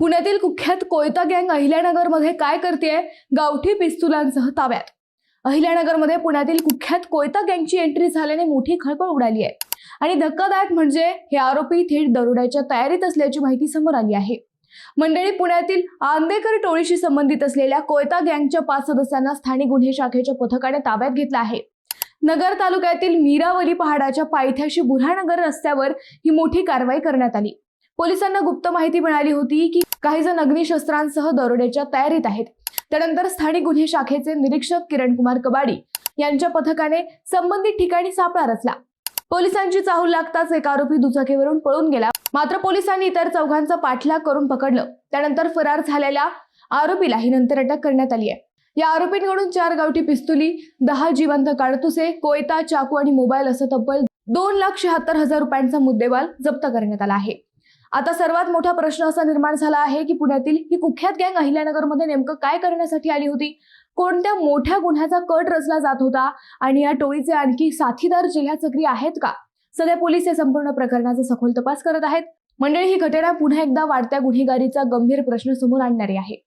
पुण्यातील कुख्यात कोयता गँग अहिल्यानगरमध्ये काय करतेय? गावठी पिस्तुलांसह ताब्यात. अहिल्यानगरमध्ये पुण्यातील कुख्यात कोयता गँगची एंट्री झाल्याने मोठी खळबळ उडाली आहे आणि धक्कादायक म्हणजे हे आरोपी थेट दरोड्याच्या तयारीत असल्याची माहिती समोर आली आहे. मंडळी, पुण्यातील आंदेकर टोळीशी संबंधित असलेल्या कोयता गँगच्या 5 सदस्यांना स्थानिक गुन्हे शाखेच्या पथकाने ताब्यात घेतलं आहे. नगर तालुक्यातील मीरावली पहाडाच्या पायथ्याशी बुऱ्हाणनगर रस्त्यावर ही मोठी कारवाई करण्यात आली. पोलिसांना गुप्त माहिती मिळाली होती की काही जण अग्निशस्त्रांसह दरोड्याच्या तयारीत आहेत. त्यानंतर स्थानिक गुन्हे शाखेचे निरीक्षक किरणकुमार कबाडी यांच्या पथकाने संबंधित ठिकाणी सापळा रचला. पोलिसांची चाहूल लागताच एक आरोपी दुचाकीवरून पळून गेला. मात्र पोलिसांनी इतर चौघांचा पाठलाग करून पकडलं. त्यानंतर फरार झालेल्या आरोपीलाही नंतर अटक करण्यात आली आहे. या आरोपींकडून 4 गावठी पिस्तुली, 10 जिवंत काडतुसे, कोयता, चाकू आणि मोबाईल असं तब्बल 2,76,000 रुपयांचा मुद्देमाल जप्त करण्यात आला आहे. आता सर्वात मोठा प्रश्न असा निर्माण झाला आहे की पुण्यातील ही कुख्यात गँग अहिल्यानगरमध्ये नेमकं काय करण्यासाठी आली होती? कोणत्या मोठ्या गुन्ह्याचा कट रचला जात होता आणि या टोळीचे आणखी साथीदार जिल्ह्यात सक्रिय आहेत का? सध्या पोलीस या संपूर्ण प्रकरणाचा सखोल तपास करत आहेत. मंडळी, ही घटना पुन्हा एकदा वाढत्या गुन्हेगारीचा गंभीर प्रश्न समोर आणणारी आहे.